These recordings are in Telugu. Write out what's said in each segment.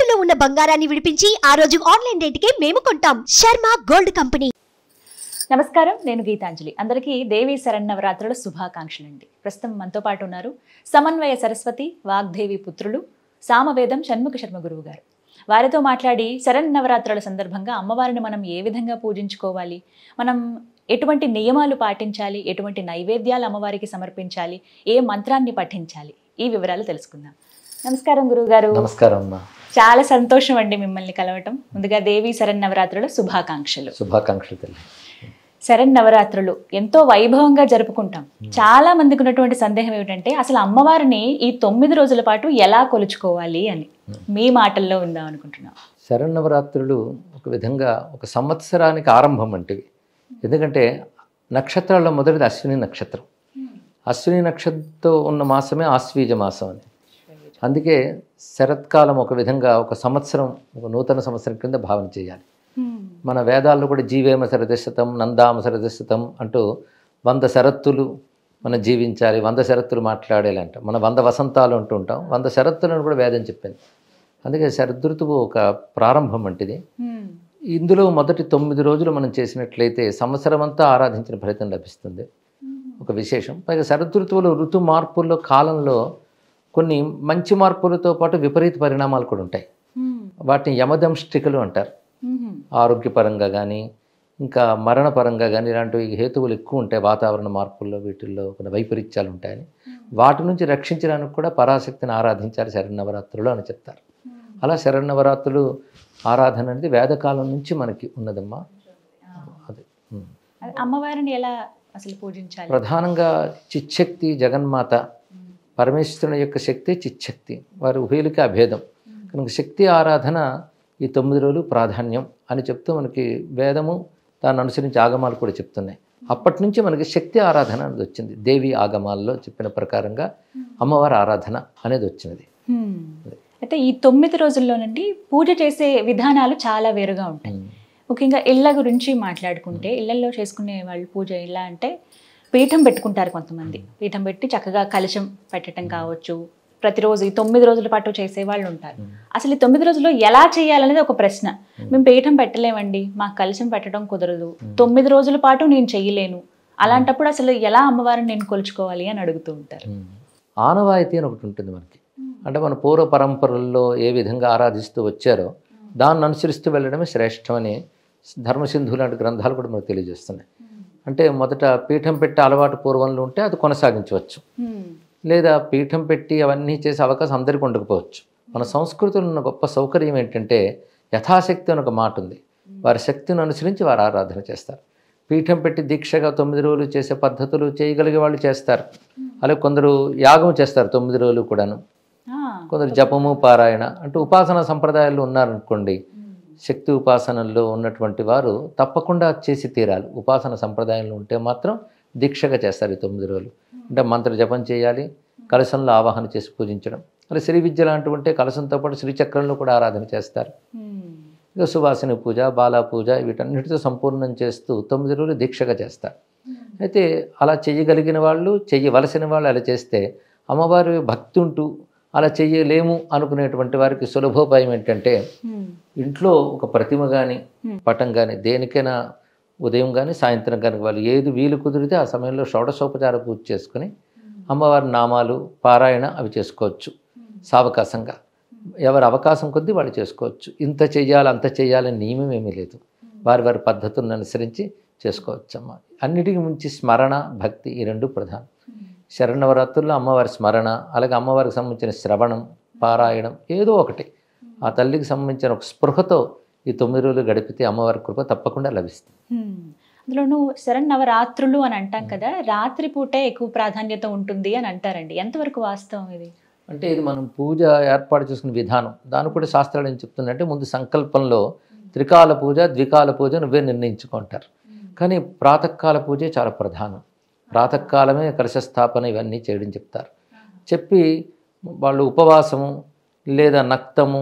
తాకట్టులో ఉన్న బంగారాన్ని విడిపించి ఆ రోజు ఆన్లైన్ రేటుకే మేము కొంటాం. Sharma gold company. నమస్కారం, నేను గీతాంజలి. అందరికీ దేవీ శరన్నవరాత్రుల శుభాకాంక్షలు అండి. ప్రస్తుతం మనతో పాటు ఉన్నారు సమన్వయ సరస్వతి వాగ్దేవి పుత్రులు సామవేదం షణ్ముఖ శర్మ గురువు గారు. వారితో మాట్లాడి శరన్నవరాత్రుల సందర్భంగా అమ్మవారిని మనం ఏ విధంగా పూజించుకోవాలి, మనం ఎటువంటి నియమాలు పాటించాలి, ఎటువంటి నైవేద్యాలు అమ్మవారికి సమర్పించాలి, ఏ మంత్రాన్ని పఠించాలి, ఈ వివరాలు తెలుసుకుందాం. నమస్కారం గురువుగారు. నమస్కారం అమ్మా. చాలా సంతోషం అండి మిమ్మల్ని కలవటం. ముందుగా దేవీ శరన్నవరాత్రుల శుభాకాంక్షలు. శుభాకాంక్షలు. శరన్నవరాత్రులు ఎంతో వైభవంగా జరుపుకుంటాం. చాలా మందికి ఉన్నటువంటి సందేహం ఏమిటంటే అసలు అమ్మవారిని ఈ 9 రోజుల పాటు ఎలా కొలుచుకోవాలి అని మీ మాటల్లో ఉందాం అనుకుంటున్నాం. శరన్నవరాత్రులు ఒక విధంగా ఒక సంవత్సరానికి ఆరంభం వంటివి. ఎందుకంటే నక్షత్రాల్లో మొదటిది అశ్విని నక్షత్రం. అశ్విని నక్షత్రంతో ఉన్న మాసమే ఆశ్వీజ మాసం అని. అందుకే శరత్కాలం ఒక విధంగా ఒక సంవత్సరం, ఒక నూతన సంవత్సరం కింద భావన చేయాలి. మన వేదాల్లో కూడా జీవేమ శరదశతం నందామ శరదశతం అంటూ 100 శరత్తులు మనం జీవించాలి, 100 శరత్తులు మాట్లాడేలంట. మనం 100 వసంతాలు అంటూ ఉంటాం, 100 శరత్తులను కూడా వేదం చెప్పింది. అందుకే శరదృతువు ఒక ప్రారంభం వంటిది. ఇందులో మొదటి 9 రోజులు మనం చేసినట్లయితే సంవత్సరం అంతా ఆరాధించిన ఫలితం లభిస్తుంది. ఒక విశేషం. పైగా శరదృతువులో ఋతు మార్పుల్లో కాలంలో కొన్ని మంచి మార్పులతో పాటు విపరీత పరిణామాలు కూడా ఉంటాయి. వాటిని యమదంష్టికలు అంటారు. ఆరోగ్యపరంగా కానీ ఇంకా మరణపరంగా కానీ ఇలాంటివి హేతువులు ఎక్కువ ఉంటాయి. వాతావరణ మార్పుల్లో వీటిల్లో కొన్ని వైపరీత్యాలు ఉంటాయని వాటి నుంచి రక్షించడానికి కూడా పరాశక్తిని ఆరాధించాలి శరన్నవరాత్రులు అని చెప్తారు. అలా శరన్నవరాత్రులు ఆరాధన అనేది వేదకాలం నుంచి మనకి ఉన్నదమ్మా. అదే అమ్మవారిని ఎలా అసలు పూజించాలి? ప్రధానంగా చిచ్చక్తి జగన్మాత, పరమేశ్వరుని యొక్క శక్తి చిచ్చక్తి, వారి ఉభయులకి అభేదం కనుక శక్తి ఆరాధన ఈ 9 రోజులు ప్రాధాన్యం అని చెప్తూ మనకి వేదము దాన్ని అనుసరించి ఆగమాలు కూడా చెప్తున్నాయి. అప్పటి నుంచి మనకి శక్తి ఆరాధన అనేది వచ్చింది. దేవి ఆగమాల్లో చెప్పిన ప్రకారంగా అమ్మవారి ఆరాధన అనేది వచ్చినది. అయితే ఈ 9 రోజుల్లోనండి పూజ చేసే విధానాలు చాలా వేరుగా ఉంటాయి. ముఖ్యంగా ఇళ్ళ గురించి మాట్లాడుకుంటే ఇళ్లలో చేసుకునే వాళ్ళు పూజ ఎలా అంటే పీఠం పెట్టుకుంటారు. కొంతమంది పీఠం పెట్టి చక్కగా కలశం పెట్టడం కావచ్చు. ప్రతిరోజు ఈ 9 రోజుల పాటు చేసే వాళ్ళు ఉంటారు. అసలు ఈ 9 రోజుల్లో ఎలా చేయాలనేది ఒక ప్రశ్న. మేము పీఠం పెట్టలేమండి, మాకు కలశం పెట్టడం కుదరదు, 9 రోజుల పాటు నేను చెయ్యలేను, అలాంటప్పుడు అసలు ఎలా అమ్మవారిని నేను కొలుచుకోవాలి అని అడుగుతూ ఉంటారు. ఆనవాయితీ అని ఒకటి ఉంటుంది మనకి. అంటే మన పూర్వ పరంపరల్లో ఏ విధంగా ఆరాధిస్తూ వచ్చారో దాన్ని అనుసరిస్తూ వెళ్ళడమే శ్రేష్టమని ధర్మసింధు లాంటి గ్రంథాలు కూడా మనకు తెలియజేస్తున్నాయి. అంటే మొదట పీఠం పెట్టే అలవాటు పూర్వంలో ఉంటే అది కొనసాగించవచ్చు, లేదా పీఠం పెట్టి అవన్నీ చేసే అవకాశం అందరికీ ఉండకపోవచ్చు. మన సంస్కృతిలో ఉన్న గొప్ప సౌకర్యం ఏంటంటే యథాశక్తి అని ఒక మాట ఉంది. వారి శక్తిని అనుసరించి వారు ఆరాధన చేస్తారు. పీఠం పెట్టి దీక్షగా 9 రోజులు చేసే పద్ధతులు చేయగలిగే వాళ్ళు చేస్తారు. అలాగే కొందరు యాగం చేస్తారు 9 రోజులు కూడాను. కొందరు జపము పారాయణ అంటూ ఉపాసన సంప్రదాయాలు ఉన్నారనుకోండి. శక్తి ఉపాసనల్లో ఉన్నటువంటి వారు తప్పకుండా చేసి తీరాలి. ఉపాసన సంప్రదాయంలో ఉంటే మాత్రం దీక్షగా చేస్తారు ఈ 9 రోజులు. అంటే మంత్ర జపం చేయాలి, కలశంలో ఆవాహన చేసి పూజించడం. అలా శ్రీ విద్య లాంటివి ఉంటే కలశంతో పాటు శ్రీచక్రంలో కూడా ఆరాధన చేస్తారు. ఇక సువాసిని పూజ, బాలా పూజ వీటన్నిటితో సంపూర్ణం చేస్తూ 9 రోజులు దీక్షగా చేస్తారు. అయితే అలా చేయగలిగిన వాళ్ళు, చేయవలసిన వాళ్ళు అలా చేస్తే అమ్మవారి భక్తి ఉంటూ అలా చేయలేము అనుకునేటువంటి వారికి సులభోపాయం ఏంటంటే ఇంట్లో ఒక ప్రతిమ కానీ పటం కానీ దేనికైనా ఉదయం కానీ సాయంత్రం కానీ వాళ్ళు ఏది వీలు కుదిరితే ఆ సమయంలో షోడశోపచార పూజ చేసుకుని అమ్మవారి నామాలు పారాయణ అవి చేసుకోవచ్చు. సావకాశంగా ఎవరి అవకాశం కొద్దీ వాళ్ళు చేసుకోవచ్చు. ఇంత చెయ్యాలి అంత చేయాలని నియమం ఏమీ లేదు. వారి వారి పద్ధతులను అనుసరించి చేసుకోవచ్చు అమ్మ. అన్నిటికీ మించి స్మరణ, భక్తి ఈ 2 ప్రధానం. శరన్నవరాత్రుల్లో అమ్మవారి స్మరణ, అలాగే అమ్మవారికి సంబంధించిన శ్రవణం, పారాయణం ఏదో ఒకటి ఆ తల్లికి సంబంధించిన ఒక స్పృహతో ఈ 9 రోజులు గడిపితే అమ్మవారి కృప తప్పకుండా లభిస్తుంది. అందులోనూ శరన్నవరాత్రులు అని అంటాం కదా, రాత్రి పూటే ఎక్కువ ప్రాధాన్యత ఉంటుంది అని అంటారండి. ఎంతవరకు వాస్తవం ఇది? అంటే ఇది మనం పూజ ఏర్పాటు చేసుకునే విధానం. దాన్ని కూడా శాస్త్రాలు ఏం చెప్తుందంటే ముందు సంకల్పంలో త్రికాల పూజ, ద్వికాల పూజ నువ్వే నిర్ణయించుకుంటారు. కానీ ప్రాతకాల పూజే చాలా ప్రధానం. ప్రాతకాలమే కలశస్థాపన ఇవన్నీ చేయడం చెప్తారు. చెప్పి వాళ్ళు ఉపవాసము లేదా నక్తము,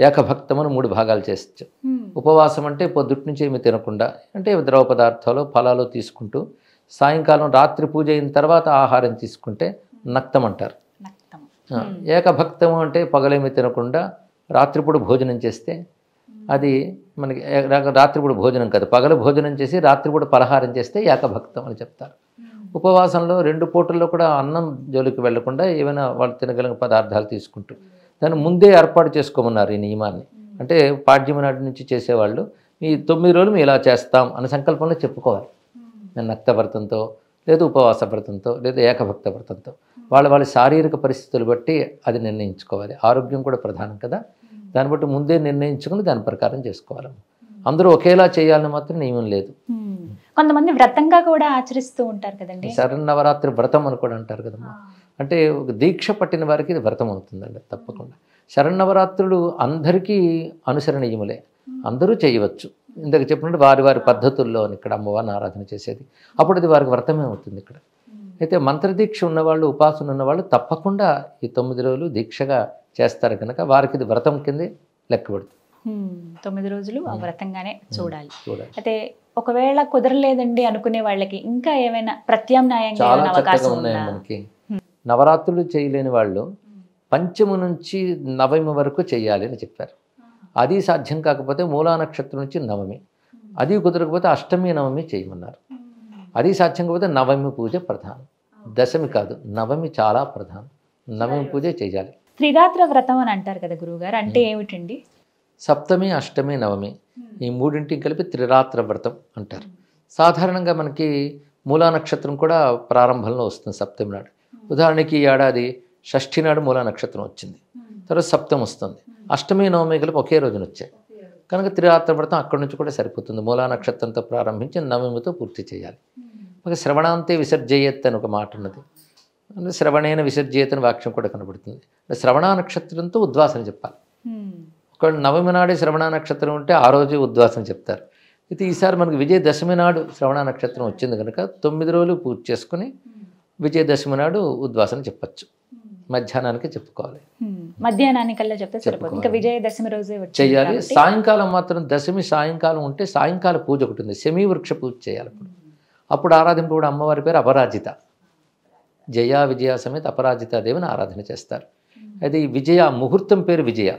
ఏకభక్తము 3 భాగాలు చేస్తారు. ఉపవాసం అంటే పొద్దుటి నుంచి ఏమి తినకుండా, అంటే ద్రవ పదార్థాలు ఫలాలు తీసుకుంటూ సాయంకాలం రాత్రి పూజ అయిన తర్వాత ఆహారం తీసుకుంటే నక్తం అంటారు. ఏకభక్తము అంటే పగలేమి తినకుండా రాత్రిపూట భోజనం చేస్తే అది మనకి రాత్రిపూట భోజనం కాదు, పగలు భోజనం చేసి రాత్రిపూట పలహారం చేస్తే ఏకభక్తం అని చెప్తారు. ఉపవాసంలో 2 పూటల్లో కూడా అన్నం జోలికి వెళ్లకుండా ఏమైనా వాళ్ళు తినగలిగిన పదార్థాలు తీసుకుంటూ దాన్ని ముందే ఏర్పాటు చేసుకోమన్నారు ఈ నియమాన్ని. అంటే పాడ్యమి నాటి నుంచి చేసేవాళ్ళు ఈ 9 రోజులు మేము ఇలా చేస్తాం అనే సంకల్పంలో చెప్పుకోవాలి. నేను నక్తవ్రతంతో లేదా ఉపవాస వ్రతంతో లేదా ఏకభక్త వ్రతంతో వాళ్ళ శారీరక పరిస్థితులు బట్టి అది నిర్ణయించుకోవాలి. ఆరోగ్యం కూడా ప్రధానం కదా, దాన్ని బట్టి ముందే నిర్ణయించుకుని దాని ప్రకారం చేసుకోవాలి. అందరూ ఒకేలా చేయాలని మాత్రం నియమం లేదు. కొంతమంది వ్రతంగా కూడా ఆచరిస్తూ ఉంటారు కదండి. శరన్నవరాత్రి వ్రతం అని కూడా అంటారు కదమ్మా. అంటే ఒక దీక్ష పట్టిన వారికి ఇది వ్రతం అవుతుందండి తప్పకుండా. శరన్నవరాత్రులు అందరికీ అనుసరణీయములే, అందరూ చేయవచ్చు. ఇందాక చెప్పినట్టు వారి వారి పద్ధతుల్లో ఇక్కడ అమ్మవారిని ఆరాధన చేసేది, అప్పుడు అది వారికి వ్రతమే అవుతుంది. ఇక్కడ అయితే మంత్రదీక్ష ఉన్నవాళ్ళు, ఉపాసన ఉన్నవాళ్ళు తప్పకుండా ఈ 9 రోజులు దీక్షగా చేస్తారు కనుక వారికి ఇది వ్రతం కిందే లెక్కబడుతుంది. 9 రోజులు ఆ వ్రతంగానే చూడాలి. అయితే ఒకవేళ కుదరలేదండి అనుకునే వాళ్ళకి ఇంకా ఏమైనా ప్రత్యామ్నాయంగా చాలా చక్కగా ఉన్నాయి మనకి. నవరాత్రులు చేయలేని వాళ్ళు పంచమి నుంచి నవమి వరకు చేయాలి అని చెప్పారు. అది సాధ్యం కాకపోతే మూలా నక్షత్రం నుంచి నవమి, అది కుదరకపోతే అష్టమి నవమి చేయమన్నారు. అది సాధ్యం కాకపోతే నవమి పూజ ప్రధానం, దశమి కాదు నవమి చాలా ప్రధానం. నవమి పూజ చేయాలి. త్రిరాత్ర వ్రతం అని అంటారు కదా గురువుగారు, అంటే ఏమిటండి? సప్తమి, అష్టమి, నవమి ఈ మూడింటికి కలిపి త్రిరాత్ర వ్రతం అంటారు. సాధారణంగా మనకి మూలా నక్షత్రం కూడా ప్రారంభంలో వస్తుంది సప్తమి నాడు. ఉదాహరణకి ఈ ఏడాది షష్ఠి నాడు మూలా నక్షత్రం వచ్చింది, తర్వాత సప్తమి వస్తుంది, అష్టమి నవమి కలిపి ఒకే రోజున వచ్చాయి కనుక త్రిరాత్ర వ్రతం అక్కడి నుంచి కూడా సరిపోతుంది. మూలా నక్షత్రంతో ప్రారంభించి నవమితో పూర్తి చేయాలి. ఒక శ్రవణాంతే విసర్జయేత్ అని ఒక మాట ఉన్నది, అంటే శ్రవణేన విసర్జయేత్ అని వాక్యం కూడా కనబడుతుంది. శ్రవణ నక్షత్రంతో ఉద్వాసన చెప్పాలి. ఒక నవమి నాడే శ్రవణ నక్షత్రం ఉంటే ఆ రోజు ఉద్వాసన చెప్తారు. అయితే ఈసారి మనకు విజయదశమి నాడు శ్రవణ నక్షత్రం వచ్చింది కనుక 9 రోజులు పూజ చేసుకుని విజయదశమి నాడు ఉద్వాసన చెప్పచ్చు. మధ్యాహ్నానికి చెప్పుకోవాలి, మధ్యాహ్నానికల్లా చెప్తే సరిపోతుంది. ఇంకా విజయదశమి రోజే చేయాలి. సాయంకాలం మాత్రం దశమి సాయంకాలం ఉంటే సాయంకాల పూజ ఒకటి ఉంది, శమీ వృక్ష పూజ చేయాలి. అప్పుడు ఆరాధింపబడే అమ్మవారి పేరు అపరాజిత. జయ విజయ సమేత అపరాజిత దేవిని ఆరాధన చేస్తారు. అయితే ఈ విజయ ముహూర్తం పేరు విజయ.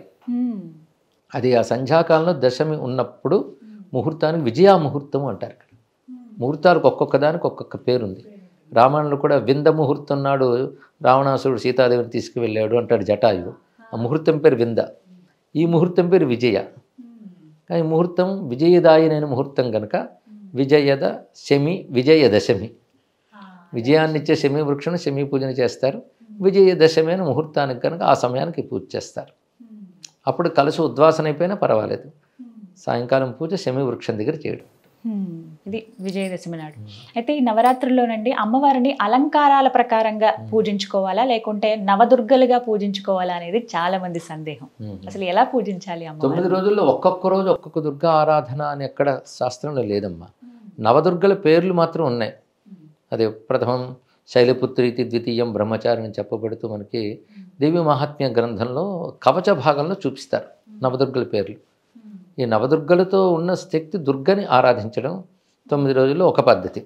అది ఆ సంధ్యాకాలంలో దశమి ఉన్నప్పుడు ముహూర్తానికి విజయా ముహూర్తం అంటారు. ఇక్కడ ముహూర్తాలకు ఒక్కొక్క దానికి ఒక్కొక్క పేరుంది. రామాయణంలో కూడా వింద ముహూర్తం నాడు రావణాసురుడు సీతాదేవిని తీసుకువెళ్ళాడు అంటాడు జటాయువు. ఆ ముహూర్తం పేరు వింద, ఈ ముహూర్తం పేరు విజయ. కానీ ముహూర్తం విజయదాయినైన ముహూర్తం కనుక విజయద శమి విజయదశమి, విజయాన్నిచ్చే శమీ వృక్షను శమీ పూజన చేస్తారు. విజయదశమి అయిన ముహూర్తానికి కనుక ఆ సమయానికి పూజ చేస్తారు. అప్పుడు కలసి ఉద్వాసన అయిపోయినా పర్వాలేదు, సాయంకాలం పూజ శమీ వృక్షం దగ్గర చేయడం. ఇది విజయదశమి నాడు. అయితే ఈ నవరాత్రుల్లోనండి అమ్మవారిని అలంకారాల ప్రకారంగా పూజించుకోవాలా లేకుంటే నవదుర్గలుగా పూజించుకోవాలా అనేది చాలా మంది సందేహం. అసలు ఎలా పూజించాలి? 9 రోజుల్లో ఒక్కొక్క రోజు ఒక్కొక్క దుర్గా ఆరాధన అని ఎక్కడ శాస్త్రంలో లేదమ్మా. నవదుర్గల పేర్లు మాత్రం ఉన్నాయి. అదే ప్రథమం శైలపుత్రీతి, ద్వితీయం బ్రహ్మచారిని చెప్పబడుతూ మనకి దేవి మహాత్మ్య గ్రంథంలో కవచ భాగంలో చూపిస్తారు నవదుర్గల పేర్లు. ఈ నవదుర్గలతో ఉన్న శక్తి దుర్గని ఆరాధించడం 9 రోజుల్లో ఒక పద్ధతి.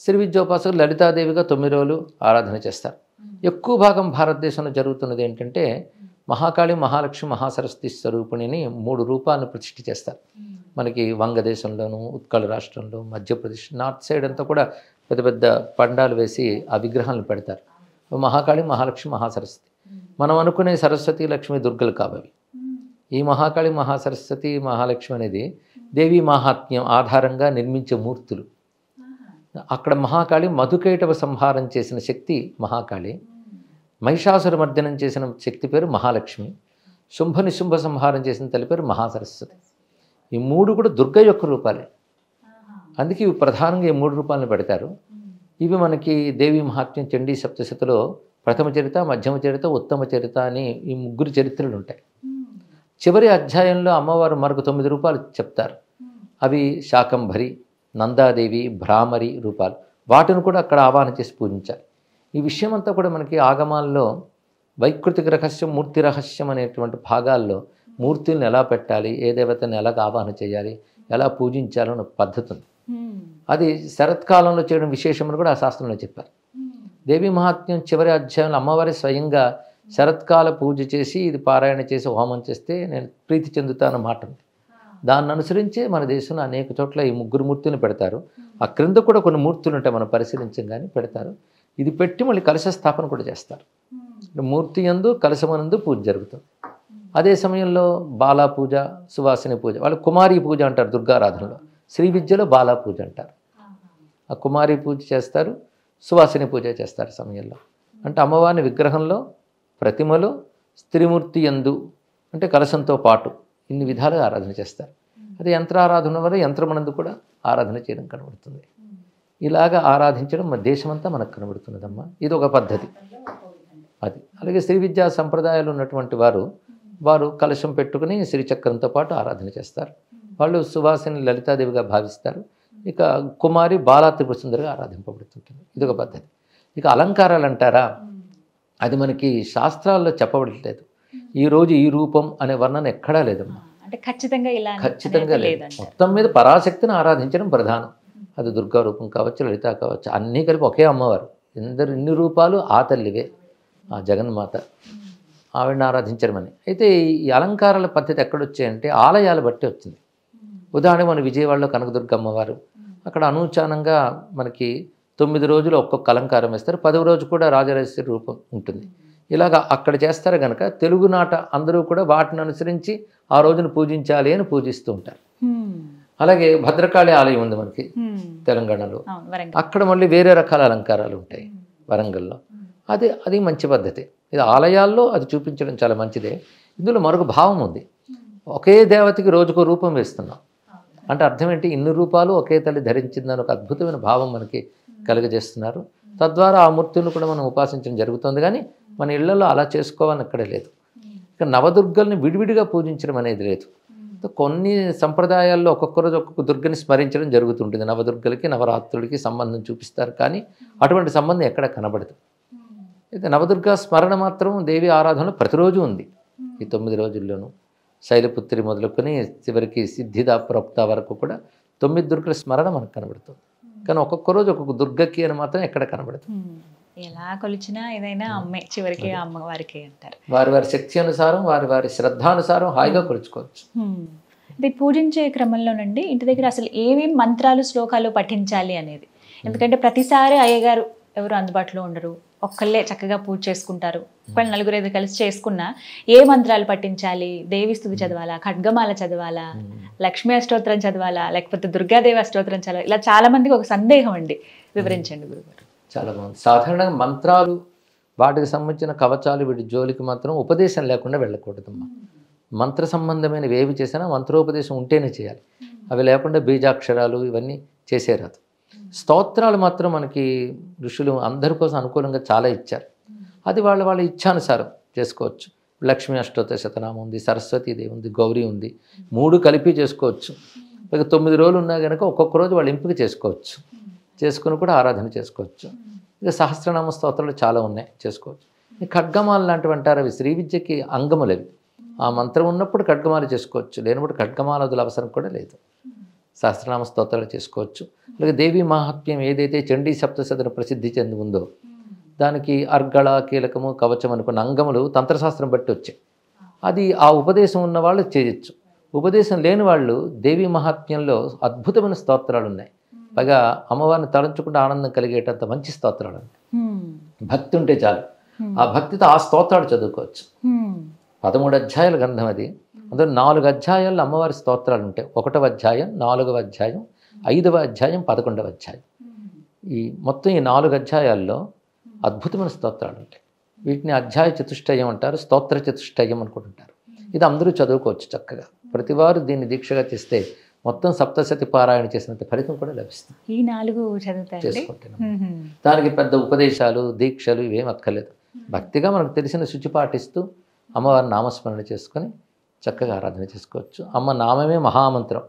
శ్రీ విద్యోపాసకులు లలితాదేవిగా 9 రోజులు ఆరాధన చేస్తారు. ఎక్కువ భాగం భారతదేశంలో జరుగుతున్నది ఏంటంటే మహాకాళి, మహాలక్ష్మి, మహాసరస్వతి స్వరూపిణిని 3 రూపాలను ప్రతిష్ఠ చేస్తారు. మనకి వంగదేశంలోను, ఉత్కళ రాష్ట్రంలో, మధ్యప్రదేశ్ నార్త్ సైడ్ అంతా కూడా పెద్ద పెద్ద పండాలు వేసి ఆ విగ్రహాలను పెడతారు. మహాకాళి, మహాలక్ష్మి, మహాసరస్వతి. మనం అనుకునే సరస్వతి, లక్ష్మి, దుర్గలు కావవి. ఈ మహాకాళి, మహాసరస్వతి, మహాలక్ష్మి అనేది దేవీ మహాత్మ్యం ఆధారంగా నిర్మించే మూర్తులు. అక్కడ మహాకాళి మధుకైటవ సంహారం చేసిన శక్తి మహాకాళి, మహిషాసుర మర్దనం చేసిన శక్తి పేరు మహాలక్ష్మి, శుంభ నిశుంభ సంహారం చేసిన తల్లి పేరు మహాసరస్వతి. ఈ 3 కూడా దుర్గ యొక్క రూపాలే. అందుకే ఇవి ప్రధానంగా ఈ 3 రూపాలను పెడతారు. ఇవి మనకి దేవీ మహాత్మ్యం చండీ సప్తశతిలో ప్రథమ చరిత, మధ్యమ చరిత, ఉత్తమ చరిత అని ఈ 3 చరిత్రలు ఉంటాయి. చివరి అధ్యాయంలో అమ్మవారు మరొక 9 రూపాలు చెప్తారు. అవి శాకంభరి, నందాదేవి, భ్రామరి రూపాలు. వాటిని కూడా అక్కడ ఆవాహన చేసి పూజించాలి. ఈ విషయం అంతా కూడా మనకి ఆగమాల్లో వైకృతిక రహస్యం, మూర్తి రహస్యం అనేటువంటి భాగాల్లో మూర్తుల్ని ఎలా పెట్టాలి, ఏ దేవతని ఎలాగ ఆవాహన చేయాలి, ఎలా పూజించాలో అనే పద్ధతి ఉంది. అది శరత్కాలంలో చేయడం విశేషమని కూడా ఆ శాస్త్రంలో చెప్పారు. దేవీ మహాత్మ్యం చివరి అధ్యాయంలో అమ్మవారి స్వయంగా శరత్కాల పూజ చేసి ఇది పారాయణ చేసి హోమం చేస్తే నేను ప్రీతి చెందుతానన్న మాట ఉంది. దాన్ని అనుసరించే మన దేశంలో అనేక చోట్ల ఈ ముగ్గురు మూర్తులను పెడతారు. ఆ క్రింద కూడా కొన్ని మూర్తులు ఉంటాయి, మనం పరిశీలించం కానీ పెడతారు. ఇది పెట్టి మళ్ళీ కలశ స్థాపన కూడా చేస్తారు. మూర్తి యందు కలశమనందు పూజ జరుగుతుంది. అదే సమయంలో బాలా పూజ, సువాసిని పూజ, వాళ్ళు కుమారి పూజ అంటారు దుర్గారాధనలో. శ్రీ విద్యలో బాలా పూజ అంటారు. ఆ కుమారి పూజ చేస్తారు, సువాసిని పూజ చేస్తారు సమయంలో. అంటే అమ్మవారిని విగ్రహంలో, ప్రతిమలో, స్త్రీమూర్తి యందు అంటే కలశంతో పాటు ఇన్ని విధాలుగా ఆరాధన చేస్తారు. అదే యంత్రారాధన వల్ల యంత్రమనందు కూడా ఆరాధన చేయడం కనబడుతుంది. ఇలాగా ఆరాధించడం మన దేశమంతా మనకు కనబడుతున్నదమ్మా. ఇది ఒక పద్ధతి. అది అలాగే శ్రీ విద్యా సంప్రదాయాలు ఉన్నటువంటి వారు కలశం పెట్టుకుని శ్రీచక్రంతో పాటు ఆరాధన చేస్తారు. వాళ్ళు సువాసిని లలితాదేవిగా భావిస్తారు. ఇక కుమారి బాలా త్రిపుర సుందరిగా ఆరాధింపబడుతుంటుంది. ఇదొక పద్ధతి. ఇక అలంకారాలు అంటారా, అది మనకి శాస్త్రాల్లో చెప్పబడలేదు. ఈరోజు ఈ రూపం అనే వర్ణన ఎక్కడా లేదమ్మా. అంటే ఖచ్చితంగా లేదు. మొత్తం మీద పరాశక్తిని ఆరాధించడం ప్రధానం. అది దుర్గా రూపం కావచ్చు, లలిత కావచ్చు, అన్నీ కలిపి ఒకే అమ్మవారు. ఇన్ని రూపాలు ఆ తల్లివే, ఆ జగన్మాత, ఆవిడని ఆరాధించడం అని. అయితే ఈ అలంకారాల పద్ధతి ఎక్కడొచ్చాయంటే ఆలయాలు బట్టి వచ్చింది. ఉదాహరణ మన విజయవాడలో కనకదుర్గ అమ్మవారు, అక్కడ అనూచానంగా మనకి 9 రోజులు ఒక్కొక్క అలంకారం వేస్తారు. 10వ రోజు కూడా రాజరాజేశ్వరి రూపం ఉంటుంది. ఇలాగ అక్కడ చేస్తారు కనుక తెలుగునాట అందరూ కూడా వాటిని అనుసరించి ఆ రోజును పూజించాలి అని పూజిస్తూ ఉంటారు. అలాగే భద్రకాళి ఆలయం ఉంది మనకి తెలంగాణలో, అక్కడ మళ్ళీ వేరే రకాల అలంకారాలు ఉంటాయి వరంగల్లో. అది మంచి పద్ధతి. ఇది ఆలయాల్లో అది చూపించడం చాలా మంచిదే. ఇందులో మరొక భావం ఉంది. ఒకే దేవతకి రోజుకో రూపం వేస్తున్నాం అంటే అర్థం ఏంటి, ఇన్ని రూపాలు ఒకే తల్లి ధరించిందని ఒక అద్భుతమైన భావం మనకి కలుగజేస్తున్నారు. తద్వారా ఆ మూర్తులను కూడా మనం ఉపాసించడం జరుగుతుంది. కానీ మన ఇళ్లలో అలా చేసుకోవాలని అక్కడే లేదు. ఇక నవదుర్గల్ని విడివిడిగా పూజించడం అనేది లేదు. కొన్ని సంప్రదాయాల్లో ఒక్కొక్క రోజు ఒక్కొక్క దుర్గని స్మరించడం జరుగుతుంటుంది. నవదుర్గలకి నవరాత్రులకి సంబంధం చూపిస్తారు, కానీ అటువంటి సంబంధం ఎక్కడ కనబడదు. అయితే నవదుర్గా స్మరణ మాత్రం దేవి ఆరాధనలో ప్రతిరోజు ఉంది. ఈ 9 రోజుల్లోనూ శైలపుత్రి మొదలుకొని చివరికి సిద్ధిదా ప్రోక్త వరకు కూడా 9 దుర్గల స్మరణ మనకు కనబడుతుంది. కానీ ఒక్కొక్క రోజు ఒక్కొక్క దుర్గకి అని మాత్రం ఎక్కడ కనబడుతుంది. ఎలా కొలిచినా ఏదైనా అమ్మే చివరికి అమ్మవారికి అంటారు. వారి వారి శక్తి అనుసారం, వారి వారి శ్రద్ధానుసారం హాయిగా కొలుచుకోవచ్చు. ఇది పూజించే క్రమంలోనండి ఇంటి దగ్గర అసలు ఏమేమి మంత్రాలు శ్లోకాలు పఠించాలి అనేది, ఎందుకంటే ప్రతిసారి అయ్యగారు ఎవరు అందుబాటులో ఉండరు, ఒక్కళ్ళే చక్కగా పూజ చేసుకుంటారు. ఒకళ్ళు 4-5 కలిసి చేసుకున్నా ఏ మంత్రాలు పఠించాలి, దేవి స్తుతి చదవాలా, ఖడ్గమాల చదవాలా, లక్ష్మీ అష్టోత్తరం చదవాలా, లేకపోతే దుర్గాదేవి అష్టోత్తరం చదవాలి, ఇలా చాలా మందికి ఒక సందేహం అండి. వివరించండి గురుగారు. చాలా బాగుంది. సాధారణంగా మంత్రాలు, వాటికి సంబంధించిన కవచాలు, వీటి జోలికి మాత్రం ఉపదేశం లేకుండా వెళ్ళకూడదమ్మా. మంత్ర సంబంధమైనవి ఏవి చేసినా మంత్రోపదేశం ఉంటేనే చేయాలి. అవి లేకుండా బీజాక్షరాలు ఇవన్నీ చేసేరాదు. స్తోత్రాలు మాత్రం మనకి ఋషులు అందరి కోసం అనుకూలంగా చాలా ఇచ్చారు. అది వాళ్ళ ఇచ్ఛానుసారం చేసుకోవచ్చు. లక్ష్మీ అష్టోత్తర శతనామం ఉంది, సరస్వతీదేవి ఉంది, గౌరీ ఉంది, 3 కలిపి చేసుకోవచ్చు. ఇక 9 రోజులు ఉన్నా కనుక ఒక్కొక్క రోజు వాళ్ళు ఎంపిక చేసుకోవచ్చు, చేసుకుని కూడా ఆరాధన చేసుకోవచ్చు. ఇక సహస్రనామ స్తోత్రాలు చాలా ఉన్నాయి, చేసుకోవచ్చు. ఈ ఖడ్గమాలు లాంటివి అంటారు, అవి శ్రీ విద్యకి అంగములు. అవి ఆ మంత్రం ఉన్నప్పుడు ఖడ్గమాలు చేసుకోవచ్చు, లేనప్పుడు ఖడ్గమాల వదుల అవసరం కూడా లేదు. సహస్రనామ స్తోత్రాలు చేసుకోవచ్చు. అలాగే దేవీ మహాత్మ్యం ఏదైతే చండీ సప్తశతిన ప్రసిద్ధి చెంది ఉందో దానికి అర్గళ, కీలకము, కవచం అనుకున్న అంగములు తంత్రశాస్త్రం బట్టి వచ్చాయి. అది ఆ ఉపదేశం ఉన్న వాళ్ళు చేయొచ్చు. ఉపదేశం లేని వాళ్ళు దేవీ మహాత్మ్యంలో అద్భుతమైన స్తోత్రాలు ఉన్నాయి. పైగా అమ్మవారిని తలంచుకుంటే ఆనందం కలిగేటంత మంచి స్తోత్రాలు ఉన్నాయి. భక్తి ఉంటే చాలు, ఆ భక్తితో ఆ స్తోత్రాలు చదువుకోవచ్చు. 13 అధ్యాయాల గ్రంథం అది. అందులో 4 అధ్యాయాల్లో అమ్మవారి స్తోత్రాలు ఉంటాయి. 1వ అధ్యాయం, 4వ అధ్యాయం, 5వ అధ్యాయం, 11వ అధ్యాయం. ఈ మొత్తం ఈ 4 అధ్యాయాల్లో అద్భుతమైన స్తోత్రాలు ఉంటాయి. వీటిని అధ్యాయ చతుష్టయం అంటారు, స్తోత్ర చతుష్టయం అనుకుంటుంటారు. ఇది అందరూ చదువుకోవచ్చు చక్కగా. ప్రతివారు దీన్ని దీక్షగా చేస్తే మొత్తం సప్తశతి పారాయణ చేసినంత ఫలితం కూడా లభిస్తుంది. ఈ 4 చేసుకుంటున్నాం. దానికి పెద్ద ఉపదేశాలు, దీక్షలు ఇవేం అక్కర్లేదు. భక్తిగా మనకు తెలిసిన శుచి పాటిస్తూ అమ్మవారి నామస్మరణ చేసుకొని చక్కగా ఆరాధన చేసుకోవచ్చు. అమ్మ నామమే మహామంత్రం.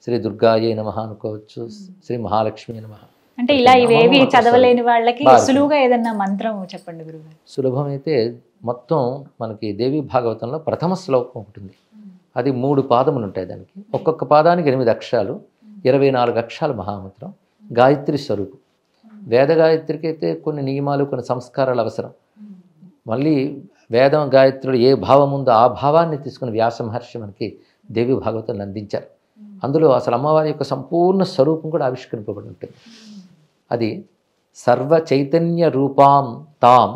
శ్రీ దుర్గాయే నమః అనుకోవచ్చు, శ్రీ మహాలక్ష్మి నమః. అంటే ఇలా ఇవేవి చదవలేని వాళ్ళకి సులువుగా ఏదన్నా మంత్రం చెప్పండి గురుగారు. సులభమైతే మొత్తం మనకి దేవి భాగవతంలో ప్రథమ శ్లోకం ఉంటుంది. అది 3 పాదములు ఉంటాయి. దానికి ఒక్కొక్క పాదానికి 8 అక్షరాలు, 24 అక్షరాలు మహామంత్రం. గాయత్రి స్వరూపం. వేద గాయత్రికి అయితే కొన్ని నియమాలు, కొన్ని సంస్కారాలు అవసరం. మళ్ళీ వేదం గాయత్రులు ఏ భావం ఉందో ఆ భావాన్ని తీసుకుని వ్యాస మహర్షి మనకి దేవి భాగవతాన్ని అందించారు. అందులో అసలు అమ్మవారి యొక్క సంపూర్ణ స్వరూపం కూడా ఆవిష్కరింపబడి ఉంటుంది. అది సర్వ చైతన్య రూపాం తాం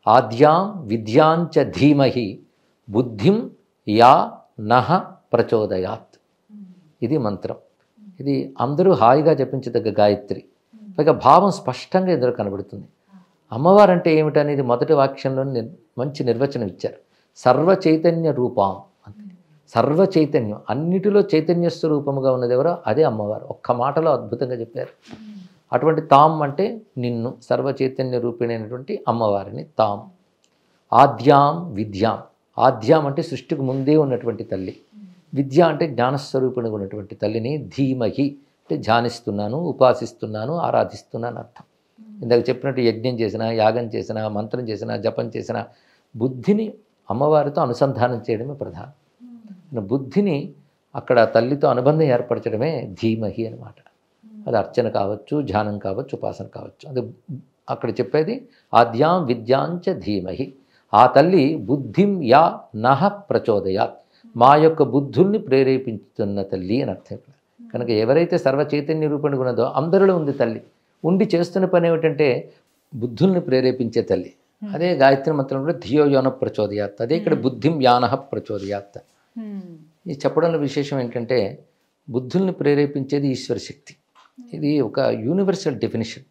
ఆద్యాం విద్యాంచ ధీమహి బుద్ధిం యా నహ ప్రచోదయాత్. ఇది మంత్రం. ఇది అందరూ హాయిగా జపించదగ్గ గాయత్రి. పైగా భావం స్పష్టంగా ఎదురు కనబడుతుంది. అమ్మవారు అంటే ఏమిటనేది మొదటి వాక్యంలో మంచి నిర్వచనం ఇచ్చారు. సర్వ చైతన్య రూపం అంటే సర్వ చైతన్యం, అన్నిటిలో చైతన్య స్వరూపముగా ఉన్నది ఎవరో అదే అమ్మవారు. ఒక్క మాటలో అద్భుతంగా చెప్పారు. అటువంటి తాం అంటే నిన్ను, సర్వ చైతన్య రూపిణైనటువంటి అమ్మవారిని తాం. ఆద్యాం విద్యాం, ఆద్యాం అంటే సృష్టికి ముందే ఉన్నటువంటి తల్లి, విద్య అంటే జ్ఞానస్వరూపిణిగా ఉన్నటువంటి తల్లిని ధీమహి అంటే ధ్యానిస్తున్నాను, ఉపాసిస్తున్నాను, ఆరాధిస్తున్నాను అర్థం. ఇందాక చెప్పినట్టు యజ్ఞం చేసినా, యాగం చేసినా, మంత్రం చేసినా, జపం చేసినా బుద్ధిని అమ్మవారితో అనుసంధానం చేయడమే ప్రధానం. బుద్ధిని అక్కడ తల్లితో అనుబంధం ఏర్పరచడమే ధీమహి అన్నమాట. అది అర్చన కావచ్చు, ధ్యానం కావచ్చు, ఉపాసన కావచ్చు. అది అక్కడ చెప్పేది ఆద్యాం విద్యాంచ ధీమహి. ఆ తల్లి బుద్ధిం యా నహ ప్రచోదయాత్, మా యొక్క బుద్ధుల్ని ప్రేరేపించుతున్న తల్లి అని అర్థం. కనుక ఎవరైతే సర్వ చైతన్య రూపంగా ఉన్నదో అందరిలో ఉంది తల్లి. ఉండి చేస్తున్న పని ఏమిటంటే బుద్ధుల్ని ప్రేరేపించే తల్లి. అదే గాయత్రి మంత్రంలో ధియో యోన ప్రచోదయాత్, అదే ఇక్కడ బుద్ధిం యానహ ప్రచోదయాత్. ఈ చెప్పడంలో విశేషం ఏంటంటే బుద్ధుల్ని ప్రేరేపించేది ఈశ్వర శక్తి. ఇది ఒక యూనివర్సల్ డెఫినిషన్.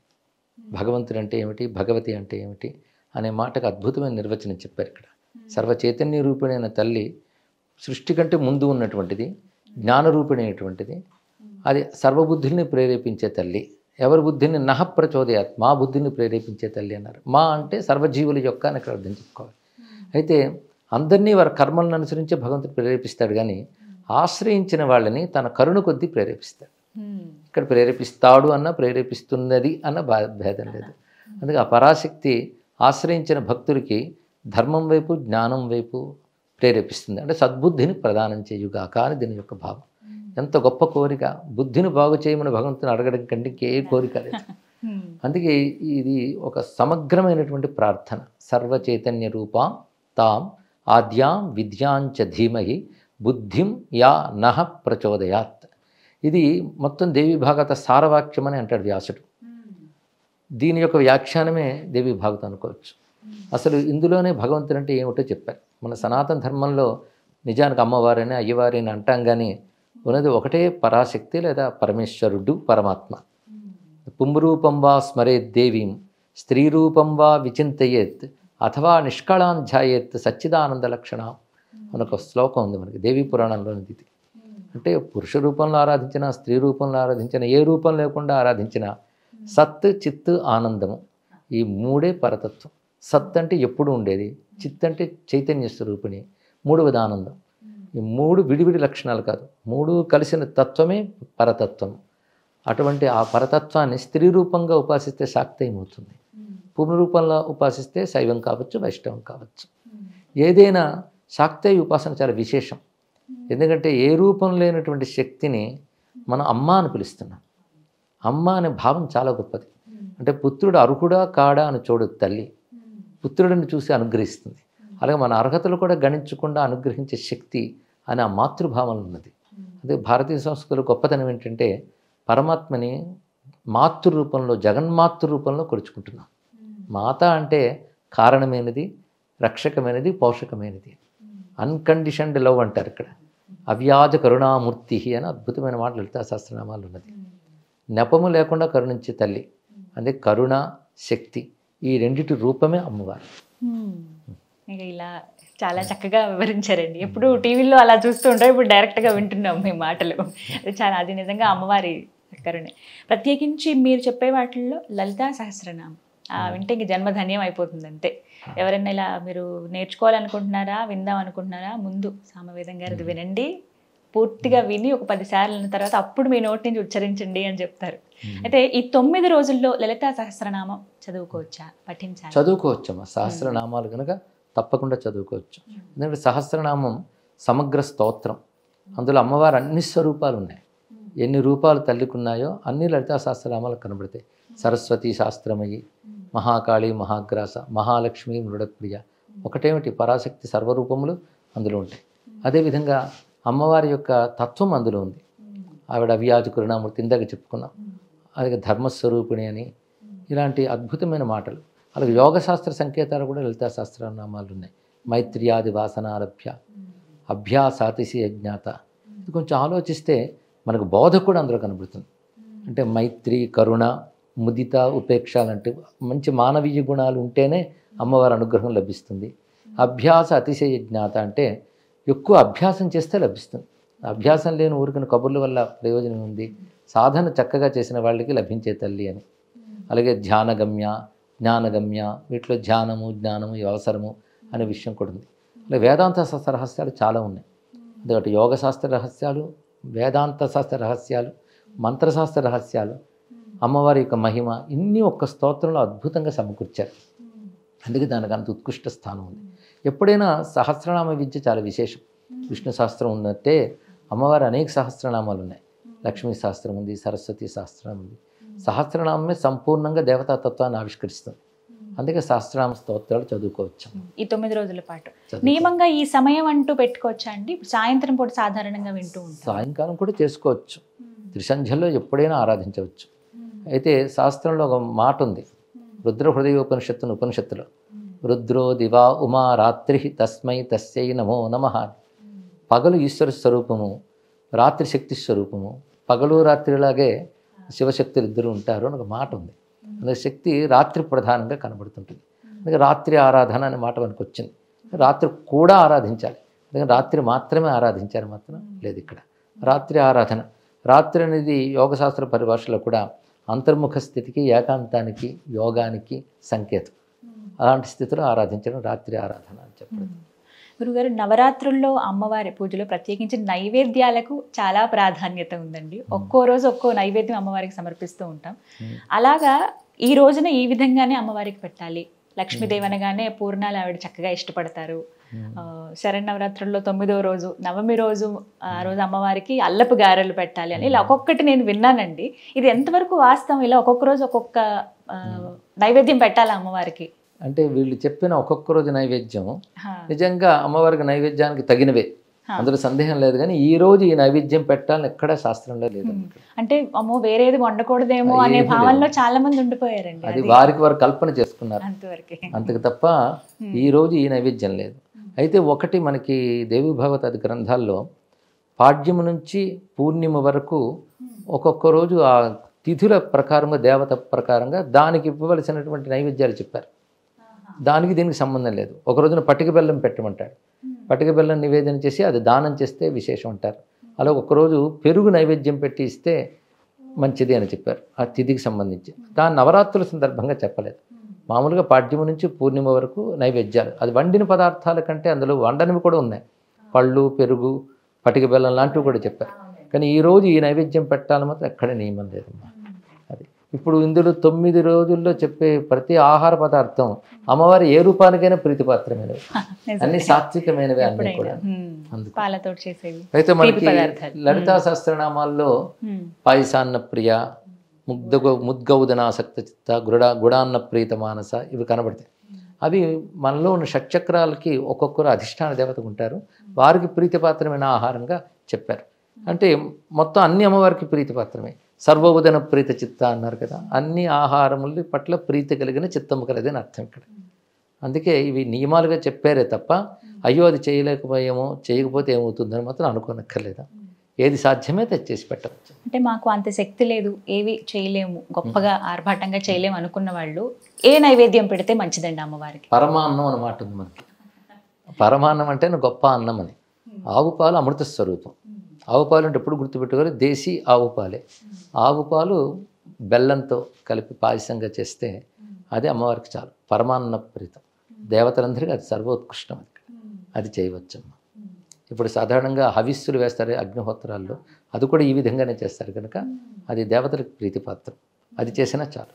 భగవంతుడు అంటే ఏమిటి, భగవతి అంటే ఏమిటి అనే మాటకు అద్భుతమైన నిర్వచనం చెప్పారు ఇక్కడ. సర్వ చైతన్య రూపిణైన తల్లి సృష్టి కంటే ముందు ఉన్నటువంటిది, జ్ఞానరూపిణైనటువంటిది. అది సర్వబుద్ధుల్ని ప్రేరేపించే తల్లి. ఎవరి బుద్ధిని నహ ప్రచోదయాత్, మా బుద్ధిని ప్రేరేపించే తల్లి అన్నారు. మా అంటే సర్వజీవుల యొక్క అని ఇక్కడ అర్థం చెప్పుకోవాలి. అయితే అందరినీ వారి కర్మలను అనుసరించే భగవంతుడు ప్రేరేపిస్తాడు, కానీ ఆశ్రయించిన వాళ్ళని తన కరుణ కొద్దీ ప్రేరేపిస్తాడు. ఇక్కడ ప్రేరేపిస్తాడు అన్న ప్రేరేపిస్తున్నది అన్న భేదం లేదు. అందుకే ఆ పరాశక్తి ఆశ్రయించిన భక్తుడికి ధర్మం వైపు, జ్ఞానం వైపు ప్రేరేపిస్తుంది. అంటే సద్బుద్ధిని ప్రదానం చేయుగాక అని దీని యొక్క భావం. ఎంత గొప్ప కోరిక! బుద్ధిని బాగు చేయమని భగవంతుని అడగడం కంటే ఏ కోరిక లేదు. అందుకే ఇది ఒక సమగ్రమైనటువంటి ప్రార్థన. సర్వ చైతన్య రూపాం తాం ఆద్యాం విద్యాంచ ధీమహి బుద్ధిం యా నహ ప్రచోదయాత్. ఇది మొత్తం దేవి భాగవత సారవాక్యం అని అంటాడు వ్యాసుడు. దీని యొక్క వ్యాఖ్యానమే దేవి భాగవతం అనుకోవచ్చు. అసలు ఇందులోనే భగవంతుడు అంటే ఏమిటో చెప్పారు. మన సనాతన ధర్మంలో నిజానికి అమ్మవారని, అయ్యవారిని అంటాం, కానీ ఉన్నది ఒకటే పరాశక్తి లేదా పరమేశ్వరుడు, పరమాత్మ. పుంరూపం వా స్మరేత్ దేవీం స్త్రీరూపం వా విచింతయేత్ అథవా నిష్కళాన్ ధ్యాయేత్ సచ్చిదానంద లక్షణ అని ఒక శ్లోకం ఉంది మనకి దేవీ పురాణంలోని. ఇది అంటే పురుష రూపంలో ఆరాధించిన, స్త్రీ రూపంలో ఆరాధించిన, ఏ రూపం లేకుండా ఆరాధించిన సత్, చిత్, ఆనందము, ఈ మూడే పరతత్వం. సత్ అంటే ఎప్పుడు ఉండేది, చిత్ అంటే చైతన్య స్వరూపిణి, మూడవది ఆనందం. ఈ మూడు విడివిడి లక్షణాలు కాదు, మూడు కలిసిన తత్వమే పరతత్వం. అటువంటి ఆ పరతత్వాన్ని స్త్రీ రూపంగా ఉపాసిస్తే శాక్తేయం అవుతుంది, పుంరూపంలో ఉపాసిస్తే శైవం కావచ్చు, వైష్ణవం కావచ్చు. ఏదైనా శాక్తేయ ఉపాసన చాలా విశేషం. ఎందుకంటే ఏ రూపం లేనటువంటి శక్తిని మనం అమ్మ అని పిలుస్తున్నాం. అమ్మ అనే భావం చాలా గొప్పది. అంటే పుత్రుడు అర్హుడా కాడా అని చూడదు తల్లి, పుత్రుడిని చూసి అనుగ్రహిస్తుంది. అలాగే మన అర్హతలు కూడా గణించకుండా అనుగ్రహించే శక్తి అని ఆ మాతృభావం ఉన్నది. అదే భారతీయ సంస్కృతిలో గొప్పతనం ఏంటంటే పరమాత్మని మాతృ రూపంలో, జగన్మాతృ రూపంలో కొలుచుకుంటున్నాం. మాత అంటే కారణమైనది, రక్షకమైనది, పోషకమైనది. అన్కండిషన్డ్ లవ్ అంటారు ఇక్కడ. అవ్యాజ కరుణామూర్తి అని అద్భుతమైన మాట లలితా సహస్రనామాలు ఉన్నది. నెపము లేకుండా కరుణించే తల్లి. అదే కరుణ, శక్తి, ఈ రెండిటి రూపమే అమ్మవారు. ఇక ఇలా చాలా చక్కగా వివరించారండి. ఎప్పుడు టీవీలో అలా చూస్తూ ఉంటాం, ఇప్పుడు డైరెక్ట్గా వింటున్నాం మీ మాటలు. అది నిజంగా అమ్మవారి కరుణే. ప్రత్యేకించి మీరు చెప్పే వాటిల్లో లలితా సహస్రనామం వింటే ఇంక జన్మధన్యం అయిపోతుంది అంతే. ఎవరైనా ఇలా మీరు నేర్చుకోవాలనుకుంటున్నారా, విందాం అనుకుంటున్నారా, ముందు సామవేదం గారిది వినండి, పూర్తిగా విని ఒక 10 సార్లు అన్న తర్వాత అప్పుడు మీ నోటి నుంచి ఉచ్చరించండి అని చెప్తారు. అయితే ఈ 9 రోజుల్లో లలితా సహస్రనామం చదువుకోవచ్చా, పఠించాలి? చదువుకోవచ్చమ్మా. సహస్రనామాలు కనుక తప్పకుండా చదువుకోవచ్చు. ఎందుకంటే సహస్రనామం సమగ్ర స్తోత్రం. అందులో అమ్మవారు అన్ని స్వరూపాలు ఉన్నాయి. ఎన్ని రూపాలు తల్లికున్నాయో అన్ని లలితా సహస్రనామాలు కనబడతాయి. సరస్వతి శాస్త్రమయి, మహాకాళి, మహాగ్రాస, మహాలక్ష్మి, మృడప్రియ, ఒకటేమిటి, పరాశక్తి సర్వరూపములు అందులో ఉంటాయి. అదేవిధంగా అమ్మవారి యొక్క తత్వం అందులో ఉంది. ఆవిడ అవ్యాజ కరుణామూర్తి ఇందాక చెప్పుకున్నాం. అలాగే ధర్మస్వరూపిణి అని ఇలాంటి అద్భుతమైన మాటలు. అలాగే యోగశాస్త్ర సంకేతాలు కూడా లలితా సహస్రనామాలు ఉన్నాయి. మైత్ర్యాది వాసనారభ్య అభ్యాసాతిశయ జ్ఞాత. ఇది కొంచెం ఆలోచిస్తే మనకు బోధ కూడా అందులో కనబడుతుంది. అంటే మైత్రి, కరుణ, ముదిత, ఉపేక్ష లాంటి మంచి మానవీయ గుణాలు ఉంటేనే అమ్మవారి అనుగ్రహం లభిస్తుంది. అభ్యాస అతిశయ జ్ఞాత అంటే ఎక్కువ అభ్యాసం చేస్తే లభిస్తుంది. అభ్యాసం లేని ఊరికిన కబుర్ల వల్ల ప్రయోజనం ఉంది. సాధన చక్కగా చేసిన వాళ్ళకి లభించే తల్లి అని. అలాగే ధ్యానగమ్య, జ్ఞానగమ్య, వీటిలో ధ్యానము జ్ఞానము అవసరము అనే విషయం కూడా ఉంది. అలాగే వేదాంత శాస్త్ర రహస్యాలు చాలా ఉన్నాయి. అదొకటి యోగశాస్త్ర రహస్యాలు, వేదాంత శాస్త్ర రహస్యాలు, మంత్రశాస్త్ర రహస్యాలు, అమ్మవారి యొక్క మహిమ ఇన్ని ఒక్క స్తోత్రంలో అద్భుతంగా సమకూర్చారు. అందుకే దానికి అంత ఉత్కృష్ట స్థానం ఉంది. ఎప్పుడైనా సహస్రనామ విద్య చాలా విశేషం. విష్ణు సహస్రం ఉన్నట్టే అమ్మవారి అనేక సహస్రనామాలు ఉన్నాయి. లక్ష్మీ సహస్రం ఉంది, సరస్వతి సహస్రం ఉంది. సహస్రనామమే సంపూర్ణంగా దేవతాతత్వాన్ని ఆవిష్కరిస్తుంది. అందుకే సహస్రనామ స్తోత్రాలు చదువుకోవచ్చు ఈ 9 రోజుల పాటు. నియమంగా ఈ సమయం అంటూ పెట్టుకోవచ్చా అండి? సాయంత్రం పూట సాధారణంగా వింటూ ఉంటాం. సాయంకాలం కూడా చేసుకోవచ్చు. త్రిసంధ్యల్లో ఎప్పుడైనా ఆరాధించవచ్చు. అయితే శాస్త్రంలో ఒక మాట ఉంది, రుద్ర హృదయోపనిషత్తును ఉపనిషత్తులో, రుద్రో దివా ఉమా రాత్రి తస్మై తస్యై నమో నమః. పగలు ఈశ్వర స్వరూపము, రాత్రి శక్తి స్వరూపము. పగలు రాత్రిలాగే శివశక్తులు ఇద్దరు ఉంటారు అని ఒక మాట ఉంది. అందుకే శక్తి రాత్రి ప్రధానంగా కనబడుతుంటుంది. అందుకే రాత్రి ఆరాధన అనే మాట మనకు వచ్చింది. రాత్రి కూడా ఆరాధించాలి. అందుకని రాత్రి మాత్రమే ఆరాధించారు మాత్రం లేదు ఇక్కడ. రాత్రి ఆరాధన, రాత్రి అనేది యోగశాస్త్ర పరిభాషలో కూడా అంతర్ముఖ స్థితికి, ఏకాంతానికి, యోగానికి సంకేతం. అలాంటి స్థితిలో ఆరాధించడం రాత్రి ఆరాధన అని చెప్పడం. గురుగారు, నవరాత్రుల్లో అమ్మవారి పూజలో ప్రత్యేకించి నైవేద్యాలకు చాలా ప్రాధాన్యత ఉందండి. ఒక్కో రోజు ఒక్కో నైవేద్యం అమ్మవారికి సమర్పిస్తూ ఉంటాం. అలాగా ఈ రోజున ఈ విధంగానే అమ్మవారికి పెట్టాలి. లక్ష్మీదేవి అనగానే పూర్ణాలు ఆవిడ చక్కగా ఇష్టపడతారు. శరన్నవరాత్రుల్లో 9వ రోజు, నవమి రోజు, ఆ రోజు అమ్మవారికి అల్లపు గారెలు పెట్టాలి అని ఇలా ఒక్కొక్కటి నేను విన్నానండి. ఇది ఎంతవరకు వాస్తవం? ఇలా ఒక్కొక్క రోజు ఒక్కొక్క నైవేద్యం పెట్టాలి అమ్మవారికి అంటే వీళ్ళు చెప్పిన ఒక్కొక్క రోజు నైవేద్యం నిజంగా అమ్మవారికి నైవేద్యానికి తగినవే, అందులో సందేహం లేదు. కానీ ఈ రోజు ఈ నైవేద్యం పెట్టాలని ఎక్కడా శాస్త్రంలో లేదు. అంటే అమ్మో వేరేది వండకూడదేమో అనే భావనలో చాలా మంది ఉండిపోయారండి. అది వారికి వారు కల్పన చేసుకున్నారు అంతవరకే, అంతకు తప్ప ఈ రోజు ఈ నైవేద్యం లేదు. అయితే ఒకటి మనకి దేవి భాగవతాది గ్రంథాల్లో పాడ్యము నుంచి పూర్ణిమ వరకు ఒక్కొక్క రోజు ఆ తిథుల ప్రకారంగా, దేవత ప్రకారంగా దానికి ఇవ్వవలసినటువంటి నైవేద్యాలు చెప్పారు. దానికి దీనికి సంబంధం లేదు. ఒక రోజున పటిక బెల్లం పెట్టమంటాడు. పటిక బెల్లం నివేదన చేసి అది దానం చేస్తే విశేషం అంటారు. అలా ఒకరోజు పెరుగు నైవేద్యం పెట్టి ఇస్తే మంచిది అని చెప్పారు ఆ తిథికి సంబంధించి. దాని నవరాత్రుల సందర్భంగా చెప్పలేదు. మామూలుగా పాడ్యము నుంచి పూర్ణిమ వరకు నైవేద్యాలు. అది వండిన పదార్థాల కంటే అందులో వండనివి కూడా ఉన్నాయి. పళ్ళు, పెరుగు, పటిక బెల్లం లాంటివి కూడా చెప్పారు. కానీ ఈరోజు ఈ నైవేద్యం పెట్టాలని మాత్రం ఎక్కడ నియమం లేదమ్మా. అది ఇప్పుడు ఇందులో 9 రోజుల్లో చెప్పే ప్రతి ఆహార పదార్థం అమ్మవారి ఏ రూపానికైనా ప్రీతిపాత్రమైనవి, అన్ని సాత్వికమైనవి అన్నీ కూడా. అయితే మనకి లలితా సహస్రనామాల్లో పాయసాన్న ప్రియ, ముద్గౌదనాసక్త చిత్త, గుడాన్న ప్రీత మానస ఇవి కనబడతాయి. అవి మనలో ఉన్న షట్చక్రాలకి ఒక్కొక్కరు అధిష్టాన దేవతకు ఉంటారు. వారికి ప్రీతిపాత్రమైన ఆహారంగా చెప్పారు. అంటే మొత్తం అన్ని అమ్మవారికి ప్రీతిపాత్రమే. సర్వోదన ప్రీత చిత్త అన్నారు కదా, అన్ని ఆహారముల పట్ల ప్రీతి కలిగిన చిత్తము కలది అని అర్థం ఇక్కడ. అందుకే ఇవి నియమాలుగా చెప్పారే తప్ప అయ్యో అది చేయలేకపోయామో, చేయకపోతే ఏమవుతుందని మాత్రం అనుకోనక్కర్లేదా. ఏది సాధ్యమే తెచ్చేసి పెట్టవచ్చు. అంటే మాకు అంత శక్తి లేదు, ఏవి చేయలేము, గొప్పగా ఆర్భాటంగా చేయలేము అనుకున్న వాళ్ళు ఏ నైవేద్యం పెడితే మంచిదండి అమ్మవారికి? పరమాన్నం అన్నమాట ఉంది మనకి. పరమాన్నం అంటే గొప్ప అన్నం అని. ఆవు పాలు అమృత స్వరూపం. ఆవు పాలు అంటే ఎప్పుడు గుర్తుపెట్టుకోవాలి, దేశీ ఆవు పాలే. ఆవు పాలు బెల్లంతో కలిపి పాయసంగా చేస్తే అది అమ్మవారికి చాలు. పరమాన్న ప్రీతం, దేవతలందరికీ అది సర్వోత్కృష్టం. అది చేయవచ్చమ్మా. ఇప్పుడు సాధారణంగా హవిస్సులు వేస్తారు అగ్నిహోత్రాల్లో, అది కూడా ఈ విధంగానే చేస్తారు కనుక అది దేవతలకు ప్రీతిపాత్రం. అది చేసినా చాలు.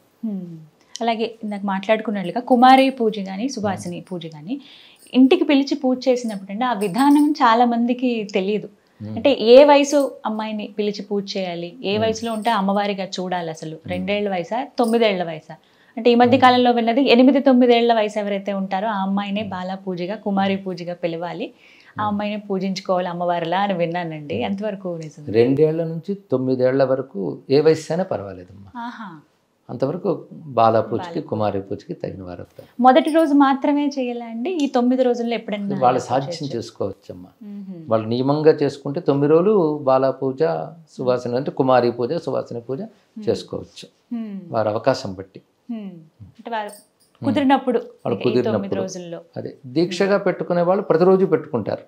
అలాగే నాకు మాట్లాడుకున్నట్లుగా కుమారి పూజ కానీ, సుభాసిని పూజ కానీ ఇంటికి పిలిచి పూజ చేసినప్పుడు అంటే ఆ విధానం చాలా మందికి తెలియదు. అంటే ఏ వయసు అమ్మాయిని పిలిచి పూజ చేయాలి, ఏ వయసులో ఉంటే అమ్మవారిగా చూడాలి, అసలు 2 ఏళ్ల వయసా, 9 ఏళ్ల వయసా, అంటే ఈ మధ్య కాలంలో విన్నది 8-9 ఏళ్ల వయసు ఎవరైతే ఉంటారో ఆ అమ్మాయినే బాలా పూజగా కుమారి పూజగా పిలవాలి, ఆ అమ్మాయిని పూజించుకోవాలి అమ్మవారిలా అని విన్నానండి. ఎంతవరకు నిజం? 2 ఏళ్ల నుంచి 9 ఏళ్ల వరకు ఏ వయసు అయినా పర్వాలేదమ్మా. అంతవరకు బాలా పూజకి కుమారి పూజకి తగిన వారు అవుతారు. మొదటి రోజు మాత్రమే చేయాలా అండి? ఈ 9 రోజుల్లో ఎప్పుడైనా వాళ్ళు సాధ్యం చేసుకోవచ్చమ్మా. వాళ్ళు నియమంగా చేసుకుంటే 9 రోజులు బాలా పూజ సువాసన అంటే కుమారి పూజ సువాసన పూజ చేసుకోవచ్చు వారి అవకాశం బట్టి. అంటే వారు కుదిరినప్పుడు వాళ్ళు కుదిరినప్పుడు రోజుల్లో అదే దీక్షగా పెట్టుకునే వాళ్ళు ప్రతిరోజు పెట్టుకుంటారు.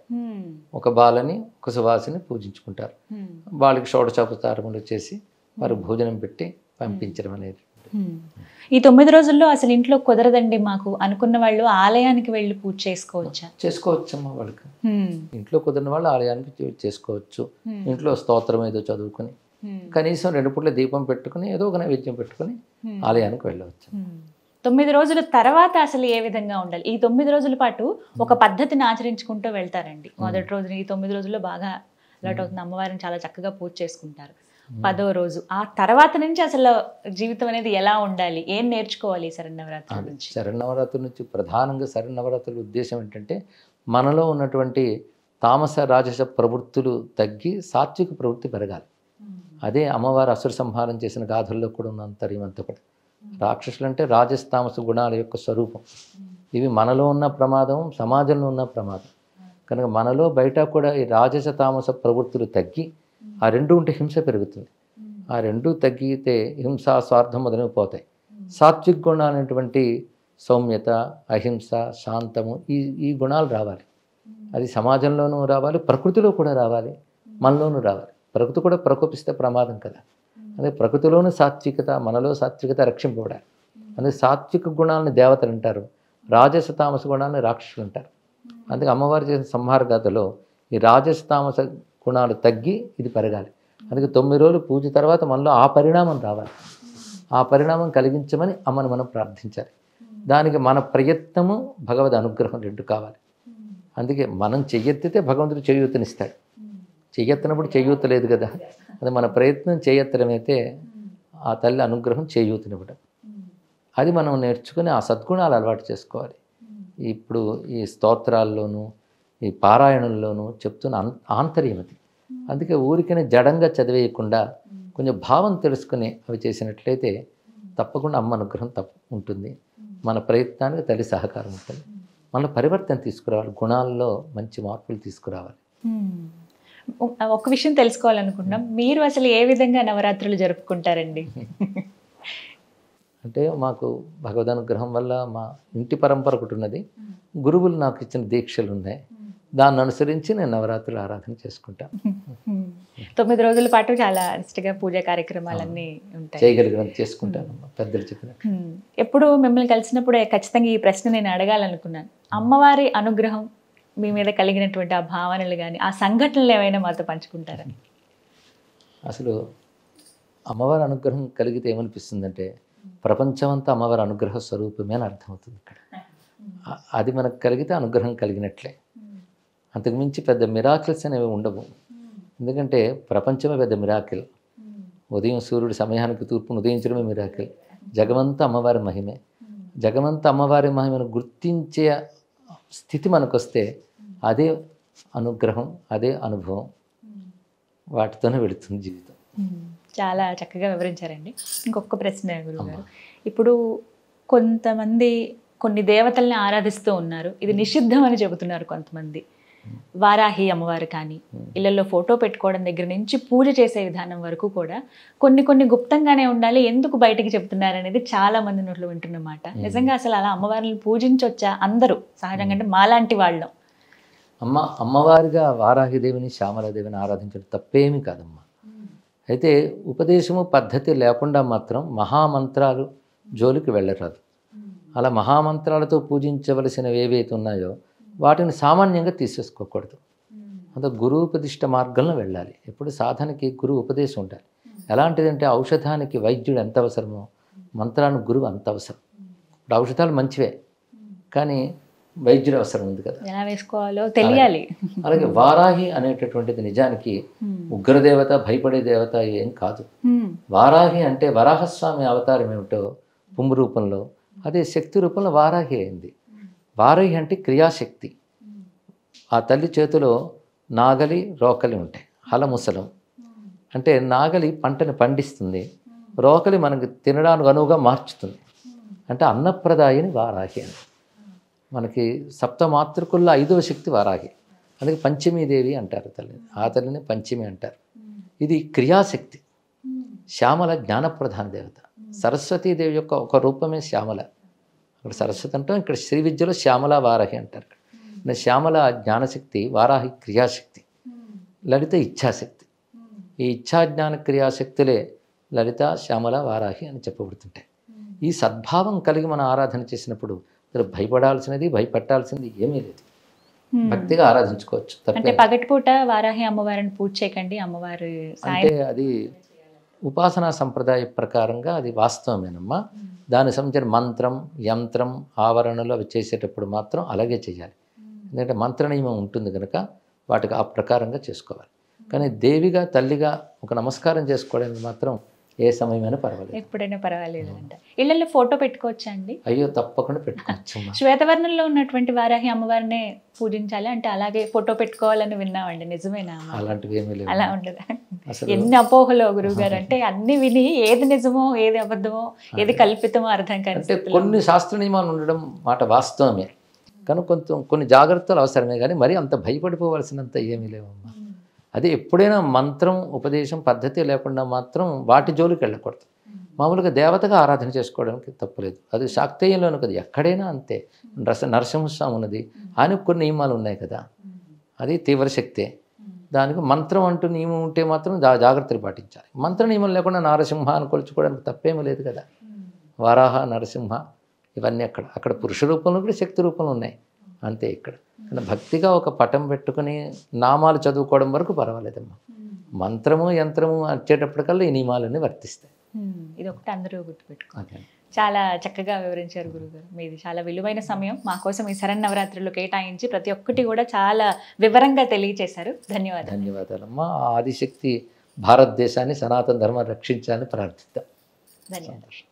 ఒక బాలని ఒక సువాసిని పూజించుకుంటారు. వాళ్ళకి షోడశోపచారములు చేసి వారు భోజనం పెట్టి పంపించడం అనేది. ఈ 9 రోజుల్లో అసలు ఇంట్లో కుదరదండి మాకు అనుకున్న వాళ్ళు ఆలయానికి వెళ్ళి పూజ చేసుకోవచ్చా? చేసుకోవచ్చమ్మా. వాళ్ళకి ఇంట్లో కుదిరిన వాళ్ళు ఆలయానికి చేసుకోవచ్చు. ఇంట్లో స్తోత్రం ఏదో చదువుకొని కనీసం 2 పూట్ల దీపం పెట్టుకుని ఏదో ఒక నైవేద్యం పెట్టుకుని ఆలయానికి వెళ్ళవచ్చు. 9 రోజుల తర్వాత అసలు ఏ విధంగా ఉండాలి? ఈ 9 రోజుల పాటు ఒక పద్ధతిని ఆచరించుకుంటూ వెళ్తారండి. మొదటి రోజున ఈ 9 రోజుల్లో బాగా అలర్ట్ అవుతుంది, అమ్మవారిని చాలా చక్కగా పూజ చేసుకుంటారు. 10వ రోజు ఆ తర్వాత నుంచి అసలు జీవితం అనేది ఎలా ఉండాలి, ఏం నేర్చుకోవాలి శరన్నవరాత్రి నుంచి? శరన్నవరాత్రి నుంచి ప్రధానంగా శరన్నవరాత్రుల ఉద్దేశం ఏంటంటే మనలో ఉన్నటువంటి తామస రాజస ప్రవృత్తులు తగ్గి సాత్విక ప్రవృత్తి పెరగాలి. అదే అమ్మవారు అసుర సంహారం చేసిన గాథల్లో కూడా ఉన్న అంతర్యం అంతా కూడా. రాక్షసులు అంటే రాజస్తామస గుణాల యొక్క స్వరూపం. ఇవి మనలో ఉన్న ప్రమాదం, సమాజంలో ఉన్న ప్రమాదం. కనుక మనలో బయట కూడా ఈ రాజస తామస ప్రవృత్తులు తగ్గి ఆ 2 ఉంటే హింస పెరుగుతుంది. ఆ 2 తగ్గితే హింస స్వార్థం మొదలైన పోతాయి. సాత్విక గుణాలు అనేటువంటి సౌమ్యత, అహింస, శాంతము ఈ గుణాలు రావాలి. అది సమాజంలోనూ రావాలి, ప్రకృతిలో కూడా రావాలి, మనలోనూ రావాలి. ప్రకృతి కూడా ప్రకోపిస్తే ప్రమాదం కదా. అదే ప్రకృతిలోని సాత్వికత, మనలో సాత్వికత రక్షింపబడాలి. అందుకే సాత్విక గుణాలని దేవతలు అంటారు, రాజస తామస గుణాలని రాక్షసులు అంటారు. అందుకే అమ్మవారు చేసిన సంహార గాథలో ఈ రాజస తామస గుణాలు తగ్గి ఇది పెరగాలి. అందుకే 9 రోజులు పూజ తర్వాత మనలో ఆ పరిణామం రావాలి. ఆ పరిణామం కలిగించమని అమ్మను మనం ప్రార్థించాలి. దానికి మన ప్రయత్నము భగవద్ అనుగ్రహం 2 కావాలి. అందుకే మనం చెయ్యెత్తితే భగవంతుడు చేయూతనిస్తాడు. చెయ్యెత్తనప్పుడు చేయూత లేదు కదా. అది మన ప్రయత్నం చేయెత్తడమైతే ఆ తల్లి అనుగ్రహం చేయూతనివ్వడం. అది మనం నేర్చుకుని ఆ సద్గుణాలు అలవాటు చేసుకోవాలి. ఇప్పుడు ఈ స్తోత్రాల్లోనూ ఈ పారాయణంలోనూ చెప్తున్న ఆంతర్యం అది. అందుకే ఊరికనే జడంగా చదివేయకుండా కొంచెం భావం తెలుసుకుని అవి చేసినట్లయితే తప్పకుండా అమ్మ అనుగ్రహం ఉంటుంది. మన ప్రయత్నానికి తల్లి సహకారం ఉంటుంది. మన పరివర్తన తీసుకురావాలి, గుణాల్లో మంచి మార్పులు తీసుకురావాలి. ఒక విషయం తెలుసుకోవాలనుకుంటున్నాం, మీరు అసలు ఏ విధంగా నవరాత్రులు జరుపుకుంటారండి? అంటే మాకు భగవద్ అనుగ్రహం వల్ల మా ఇంటి పరంపర ఒకటి ఉన్నది. గురువులు నాకు ఇచ్చిన దీక్షలు ఉన్నాయి. దాన్ని అనుసరించి నేను నవరాత్రులు ఆరాధన చేసుకుంటాను. 9 రోజుల పాటు చాలా నిష్ఠగా పూజా కార్యక్రమాలన్నీ ఉంటాయి. చేయగలిగినంత చేసుకుంటాను పెద్దలు చెప్పినట్టు. ఎప్పుడు మిమ్మల్ని కలిసినప్పుడు ఖచ్చితంగా ఈ ప్రశ్న నేను అడగాలనుకున్నాను. అమ్మవారి అనుగ్రహం మీ మీద కలిగినటువంటి ఆ భావనలు కానీ ఆ సంఘటనలు ఏమైనా మాతో పంచుకుంటారా? అసలు అమ్మవారి అనుగ్రహం కలిగితే ఏమనిపిస్తుందంటే ప్రపంచమంతా అమ్మవారి అనుగ్రహ స్వరూపమే అని అర్థమవుతుంది. ఇక్కడ అది మనకు కలిగితే అనుగ్రహం కలిగినట్లే. అంతకుమించి పెద్ద మిరాకిల్స్ అనేవి ఉండవు. ఎందుకంటే ప్రపంచమే పెద్ద మిరాకిల్. ఉదయం సూర్యుడు సమయానికి తూర్పును ఉదయించడమే మిరాకిల్. జగమంతా అమ్మవారి మహిమే. జగమంతా అమ్మవారి మహిమను గుర్తించే స్థితి మనకు వస్తే అదే అనుగ్రహం, అదే అనుభవం. వాటితోనే వెళుతుంది జీవితం. చాలా చక్కగా వివరించారండి. ఇంకొక ప్రశ్న గురుగారు, ఇప్పుడు కొంతమంది కొన్ని దేవతల్ని ఆరాధిస్తూ ఉన్నారు, ఇది నిషిద్ధం అని చెబుతున్నారు కొంతమంది. వారాహి అమ్మవారు కానీ ఇళ్లలో ఫోటో పెట్టుకోవడం దగ్గర నుంచి పూజ చేసే విధానం వరకు కూడా కొన్ని గుప్తంగానే ఉండాలి, ఎందుకు బయటికి చెప్తున్నారు అనేది చాలా మంది నోట్లో వింటున్నమాట. నిజంగా అసలు అలా అమ్మవారిని పూజించొచ్చా అందరూ సహజంగా, అంటే మాలాంటి వాళ్ళం? అమ్మవారిగా వారాహిదేవిని శ్యామలాదేవిని ఆరాధించడం తప్పేమీ కాదమ్మా. అయితే ఉపదేశము పద్ధతి లేకుండా మాత్రం మహామంత్రాలు జోలికి వెళ్ళరాదు. అలా మహామంత్రాలతో పూజించవలసినవి ఏవైతే ఉన్నాయో వాటిని సామాన్యంగా తీసేసుకోకూడదు. అంత గురువుపదిష్ట మార్గంలో వెళ్ళాలి. ఎప్పుడు సాధనకి గురువు ఉపదేశం ఉండాలి. ఎలాంటిదంటే ఔషధానికి వైద్యుడు ఎంత అవసరమో మంత్రానికి గురువు అంత అవసరం. ఇప్పుడు ఔషధాలు మంచివే, కానీ వైద్యుడు అవసరం ఉంది కదా, ఎలా వేసుకోవాలో తెలియాలి. అలాగే వారాహి అనేటటువంటిది నిజానికి ఉగ్రదేవత, భయపడే దేవత ఏం కాదు. వారాహి అంటే వరాహస్వామి అవతారం ఏమిటో పుంగు రూపంలో, అదే శక్తి రూపంలో వారాహి అయింది. వారాహి అంటే క్రియాశక్తి. ఆ తల్లి చేతిలో నాగలి రోకలి ఉంటాయి, హలముసలం. అంటే నాగలి పంటని పండిస్తుంది, రోకలి మనకి తినడానికి అనువుగా మార్చుతుంది. అంటే అన్నప్రదాయని వారాహి అని. మనకి సప్తమాతృకుల్లో 5వ శక్తి వారాహి. అందుకే పంచమీదేవి అంటారు తల్లిని, ఆ తల్లిని పంచమి అంటారు. ఇది క్రియాశక్తి. శ్యామల జ్ఞానప్రధాన దేవత. సరస్వతీదేవి యొక్క ఒక రూపమే శ్యామల. అక్కడ సరస్వతి అంటాం, ఇక్కడ శ్రీ విద్యలో శ్యామల వారాహి అంటారు. శ్యామల జ్ఞానశక్తి, వారాహి క్రియాశక్తి, లలిత ఇచ్ఛాశక్తి. ఈ ఇచ్ఛాజ్ఞాన క్రియాశక్తులే లలిత, శ్యామల, వారాహి అని చెప్పబడుతుంటాయి. ఈ సద్భావం కలిగి మనం ఆరాధన చేసినప్పుడు భయపడాల్సినది భయపెట్టాల్సింది ఏమీ లేదు. భక్తిగా ఆరాధించుకోవచ్చు. అంటే పగటిపూట వారాహి అమ్మవారిని పూజ చేయకండి, అమ్మవారి అంటే అది ఉపాసనా సంప్రదాయ ప్రకారంగా అది వాస్తవమేనమ్మా. దానికి సంబంధించిన మంత్రం, యంత్రం, ఆవరణలు అవి చేసేటప్పుడు మాత్రం అలాగే చేయాలి. ఎందుకంటే మంత్ర నియమం ఉంటుంది కనుక వాటికి ఆ ప్రకారంగా చేసుకోవాలి. కానీ దేవిగా తల్లిగా ఒక నమస్కారం చేసుకోవడానికి మాత్రం ఏ సమయమైనా పర్వాలేదు, ఎప్పుడైనా పర్వాలేదు అంట. ఇళ్ళల్లో ఫోటో పెట్టుకోవచ్చా అండి? అయ్యో తప్పకుండా పెట్టుకోవచ్చు. శ్వేతవర్ణంలో ఉన్నటువంటి వారాహి అమ్మవారినే పూజించాలి అంటే అలాగే ఫోటో పెట్టుకోవాలని విన్నామండి, నిజమేనా? అలాంటివి ఏమీ లేవు. అలా ఉండదు. ఎన్ని అపోహలో గురువు గారు, అంటే అన్ని విని ఏది నిజమో ఏది అబద్ధమో ఏది కల్పితమో అర్థం కాదు. అంటే కొన్ని శాస్త్ర నియమాలు ఉండడం మాట వాస్తవమే, కానీ కొన్ని జాగ్రత్తలు అవసరమే, కానీ మరీ అంత భయపడిపోవాల్సినంత ఏమీ లేవమ్మా. అదే ఎప్పుడైనా మంత్రం, ఉపదేశం, పద్ధతి లేకుండా మాత్రం వాటి జోలికి వెళ్ళకూడదు. మామూలుగా దేవతగా ఆరాధన చేసుకోవడానికి తప్పులేదు. అది శాక్తేయంలోనూ కదా, ఎక్కడైనా అంతే. నరసింహస్వామి ఉన్నది, ఆయనకు కొన్ని నియమాలు ఉన్నాయి కదా, అది తీవ్ర శక్తే. దానికి మంత్రం అంటూ నియమం ఉంటే మాత్రం జాగ్రత్తలు పాటించాలి. మంత్ర నియమం లేకుండా నరసింహ అని కొలుచుకోవడానికి తప్పేమీ లేదు కదా. వరాహ, నరసింహ ఇవన్నీ అక్కడ పురుష రూపంలో కూడా శక్తి రూపంలో ఉన్నాయి అంతే. ఇక్కడ కానీ భక్తిగా ఒక పటం పెట్టుకుని నామాలు చదువుకోవడం వరకు పర్వాలేదమ్మా. మంత్రము, యంత్రము వచ్చేటప్పటికల్లా ఈ నియమాలన్నీ వర్తిస్తాయి. ఇది ఒకటి అందరూ గుర్తుపెట్టుకోవాలి. చాలా చక్కగా వివరించారు గురుగారు. మీది చాలా విలువైన సమయం మా కోసం ఈ శరన్నవరాత్రులు కేటాయించి ప్రతి ఒక్కటి కూడా చాలా వివరంగా తెలియజేశారు. ధన్యవాదాలు. ధన్యవాదాలమ్మా. ఆదిశక్తి భారతదేశాన్ని, సనాతన ధర్మాన్ని రక్షించాలని ప్రార్థిద్దాం. ధన్యవాదాలు.